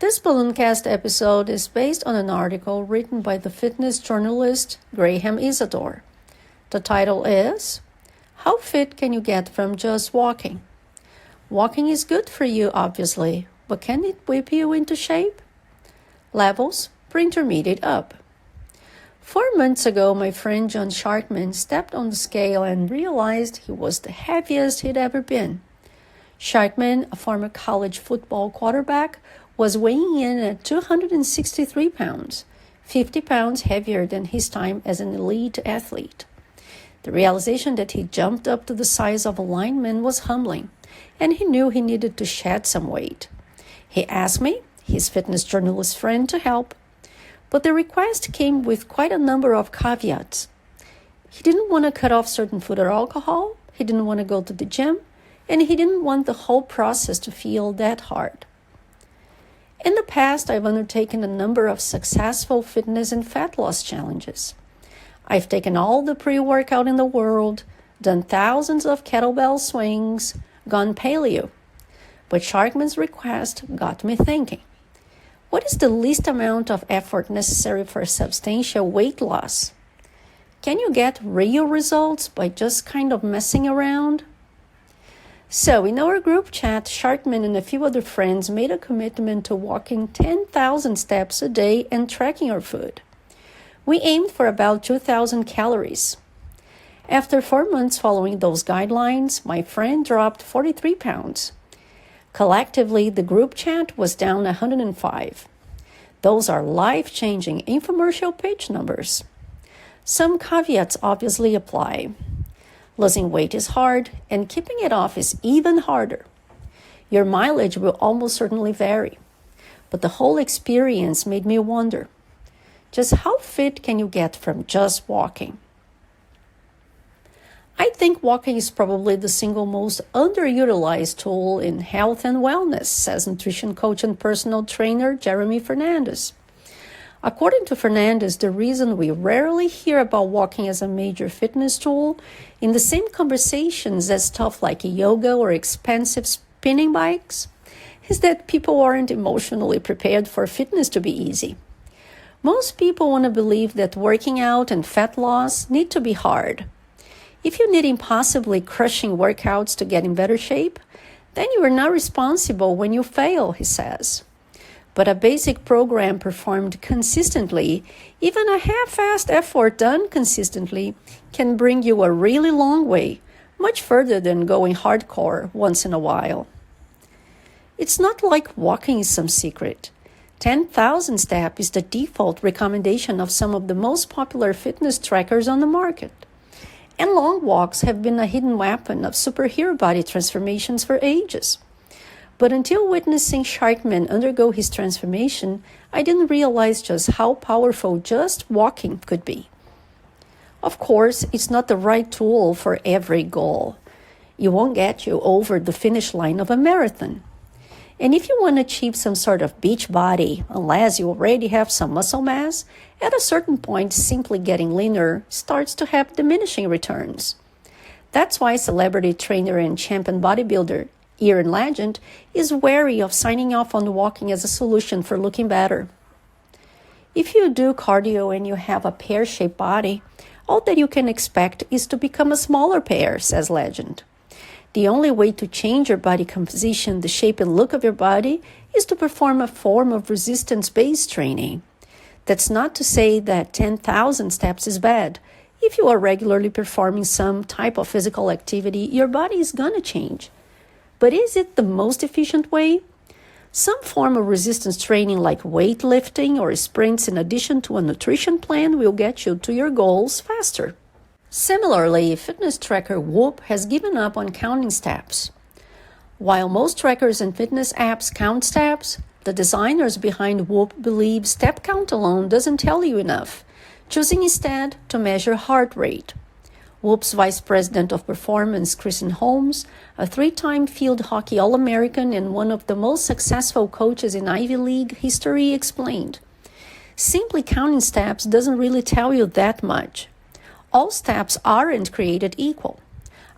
This Ballooncast episode is based on an article written by the fitness journalist Graham Isadore. The title is, How Fit Can You Get From Just Walking? Walking is good for you, obviously, but can it whip you into shape? Levels for intermediate up. 4 months ago, my friend John Sharkman stepped on the scale and realized he was the heaviest he'd ever been. Sharkman, a former college football quarterback, was weighing in at 263 pounds, 50 pounds heavier than his time as an elite athlete. The realization that he jumped up to the size of a lineman was humbling, and he knew he needed to shed some weight. He asked me, his fitness journalist friend, to help, but the request came with quite a number of caveats. He didn't want to cut off certain food or alcohol, he didn't want to go to the gym, and he didn't want the whole process to feel that hard. In the past, I've undertaken a number of successful fitness and fat loss challenges. I've taken all the pre-workout in the world, done thousands of kettlebell swings, gone paleo. But Sharkman's request got me thinking. What is the least amount of effort necessary for substantial weight loss? Can you get real results by just kind of messing around? So in our group chat, Sharkman and a few other friends made a commitment to walking 10,000 steps a day and tracking our food. We aimed for about 2,000 calories. After 4 months following those guidelines, my friend dropped 43 pounds. Collectively, the group chat was down 105. Those are life-changing infomercial page numbers. Some caveats obviously apply. Losing weight is hard, and keeping it off is even harder. Your mileage will almost certainly vary, but the whole experience made me wonder, just how fit can you get from just walking? I think walking is probably the single most underutilized tool in health and wellness, says nutrition coach and personal trainer Jeremy Fernandez. According to Fernandez, the reason we rarely hear about walking as a major fitness tool in the same conversations as stuff like yoga or expensive spinning bikes is that people aren't emotionally prepared for fitness to be easy. Most people want to believe that working out and fat loss need to be hard. If you need impossibly crushing workouts to get in better shape, then you are not responsible when you fail, he says. But a basic program performed consistently, even a half-assed effort done consistently, can bring you a really long way, much further than going hardcore once in a while. It's not like walking is some secret. 10,000 steps is the default recommendation of some of the most popular fitness trackers on the market. And long walks have been a hidden weapon of superhero body transformations for ages. But until witnessing Sharkman undergo his transformation, I didn't realize just how powerful just walking could be. Of course, it's not the right tool for every goal. It won't get you over the finish line of a marathon. And if you want to achieve some sort of beach body, unless you already have some muscle mass, at a certain point, simply getting leaner starts to have diminishing returns. That's why celebrity trainer and champion bodybuilder Iron Legend is wary of signing off on walking as a solution for looking better. If you do cardio and you have a pear-shaped body, all that you can expect is to become a smaller pear, says Legend. The only way to change your body composition, the shape and look of your body, is to perform a form of resistance-based training. That's not to say that 10,000 steps is bad. If you are regularly performing some type of physical activity, your body is going to change. But is it the most efficient way? Some form of resistance training like weightlifting or sprints in addition to a nutrition plan will get you to your goals faster. Similarly, fitness tracker Whoop has given up on counting steps. While most trackers and fitness apps count steps, the designers behind Whoop believe step count alone doesn't tell you enough, choosing instead to measure heart rate. Whoop's Vice President of Performance, Kristen Holmes, a 3-time field hockey All-American and one of the most successful coaches in Ivy League history, explained, "Simply counting steps doesn't really tell you that much. All steps aren't created equal.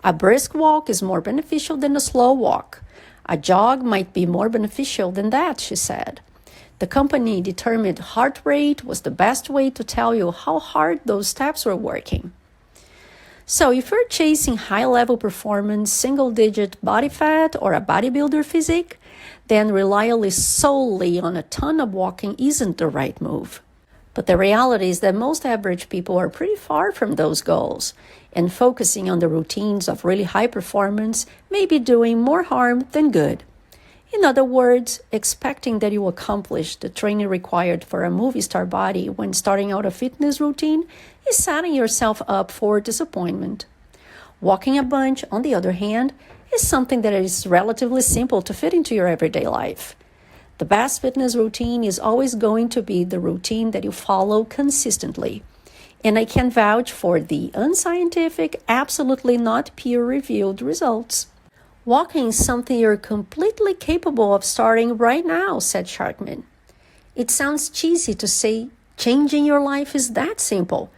A brisk walk is more beneficial than a slow walk. A jog might be more beneficial than that," she said. The company determined heart rate was the best way to tell you how hard those steps were working. So if you're chasing high-level performance, single-digit body fat, or a bodybuilder physique, then relying solely on a ton of walking isn't the right move. But the reality is that most average people are pretty far from those goals, and focusing on the routines of really high performance may be doing more harm than good. In other words, expecting that you accomplish the training required for a movie star body when starting out a fitness routine is setting yourself up for disappointment. Walking a bunch, on the other hand, is something that is relatively simple to fit into your everyday life. The best fitness routine is always going to be the routine that you follow consistently. And I can vouch for the unscientific, absolutely not peer-reviewed results. Walking is something you're completely capable of starting right now, said Sharkman. It sounds cheesy to say changing your life is that simple,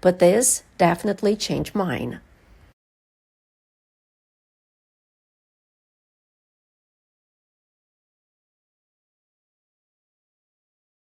but this definitely changed mine.